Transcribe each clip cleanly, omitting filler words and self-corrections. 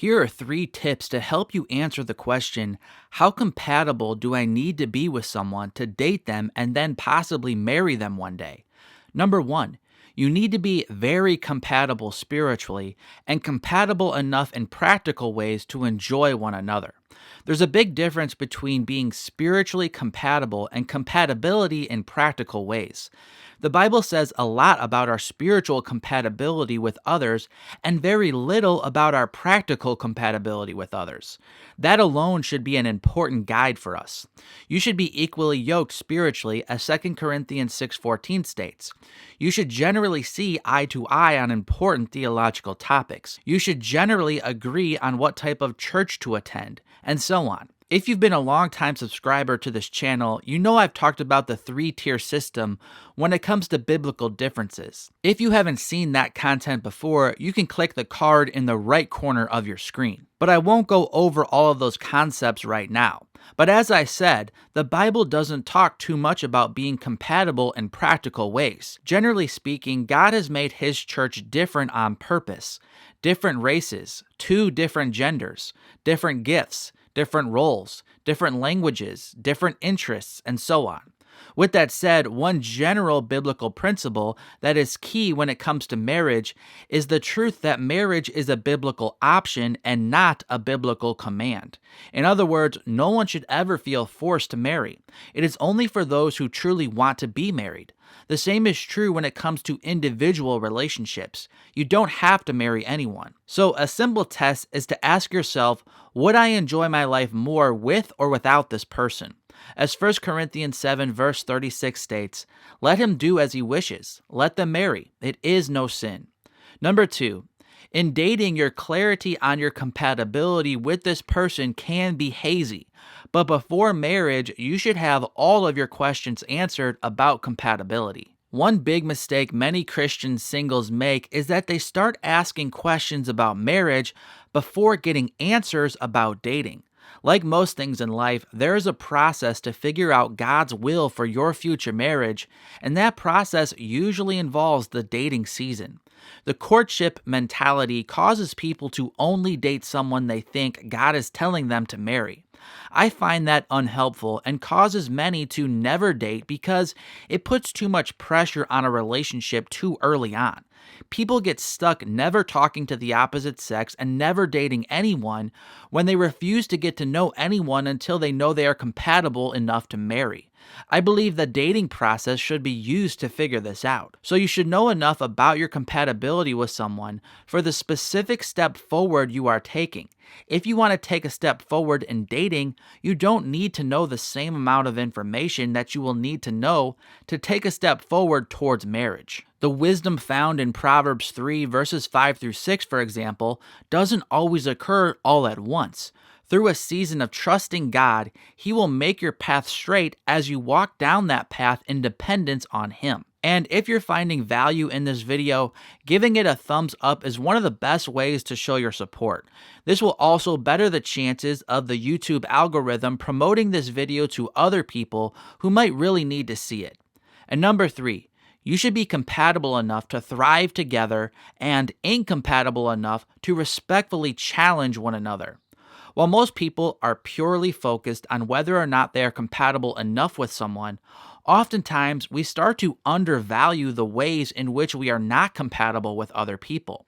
Here are 3 tips to help you answer the question, how compatible do I need to be with someone to date them and then possibly marry them one day? Number 1, you need to be very compatible spiritually and compatible enough in practical ways to enjoy one another. There's a big difference between being spiritually compatible and compatibility in practical ways. The Bible says a lot about our spiritual compatibility with others and very little about our practical compatibility with others. That alone should be an important guide for us. You should be equally yoked spiritually, as 2 Corinthians 6:14 states. You should generally see eye to eye on important theological topics. You should generally agree on what type of church to attend, and so on. If you've been a long-time subscriber to this channel, you know I've talked about the 3-tier system when it comes to biblical differences. If you haven't seen that content before, you can click the card in the right corner of your screen. But I won't go over all of those concepts right now. But as I said, the Bible doesn't talk too much about being compatible in practical ways. Generally speaking, God has made His church different on purpose. Different races, 2 different genders, different gifts, different roles, different languages, different interests, and so on. With that said, one general biblical principle that is key when it comes to marriage is the truth that marriage is a biblical option and not a biblical command. In other words, no one should ever feel forced to marry. It is only for those who truly want to be married. The same is true when it comes to individual relationships. You don't have to marry anyone. So a simple test is to ask yourself, would I enjoy my life more with or without this person? As 1 Corinthians 7 verse 36 states, let him do as he wishes. Let them marry. It is no sin. Number 2, in dating, your clarity on your compatibility with this person can be hazy. But before marriage, you should have all of your questions answered about compatibility. One big mistake many Christian singles make is that they start asking questions about marriage before getting answers about dating. Like most things in life, there is a process to figure out God's will for your future marriage, and that process usually involves the dating season. The courtship mentality causes people to only date someone they think God is telling them to marry. I find that unhelpful and causes many to never date because it puts too much pressure on a relationship too early on. People get stuck never talking to the opposite sex and never dating anyone when they refuse to get to know anyone until they know they are compatible enough to marry. I believe the dating process should be used to figure this out. So you should know enough about your compatibility with someone for the specific step forward you are taking. If you want to take a step forward in dating, you don't need to know the same amount of information that you will need to know to take a step forward towards marriage. The wisdom found in Proverbs 3 verses 5 through 6, for example, doesn't always occur all at once. Through a season of trusting God, He will make your path straight as you walk down that path in dependence on Him. And if you're finding value in this video, giving it a thumbs up is one of the best ways to show your support. This will also better the chances of the YouTube algorithm promoting this video to other people who might really need to see it. And number 3, you should be compatible enough to thrive together and incompatible enough to respectfully challenge one another. While most people are purely focused on whether or not they are compatible enough with someone, oftentimes we start to undervalue the ways in which we are not compatible with other people.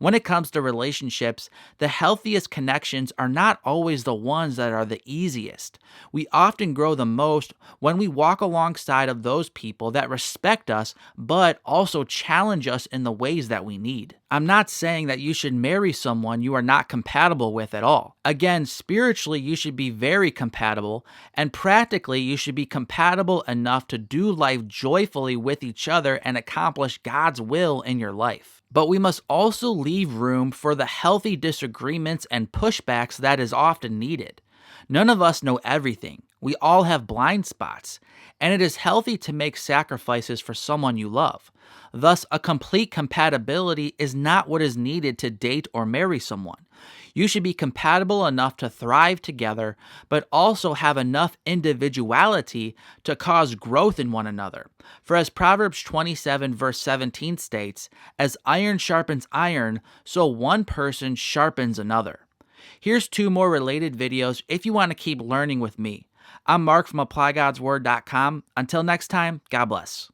When it comes to relationships, the healthiest connections are not always the ones that are the easiest. We often grow the most when we walk alongside of those people that respect us, but also challenge us in the ways that we need. I'm not saying that you should marry someone you are not compatible with at all. Again, spiritually, you should be very compatible, and practically, you should be compatible enough to do life joyfully with each other and accomplish God's will in your life. But we must also leave room for the healthy disagreements and pushbacks that is often needed. None of us know everything. We all have blind spots, and it is healthy to make sacrifices for someone you love. Thus, a complete compatibility is not what is needed to date or marry someone. You should be compatible enough to thrive together, but also have enough individuality to cause growth in one another. For as Proverbs 27 verse 17 states, as iron sharpens iron, so one person sharpens another. Here's 2 more related videos if you want to keep learning with me. I'm Mark from ApplyGodsWord.com. Until next time, God bless.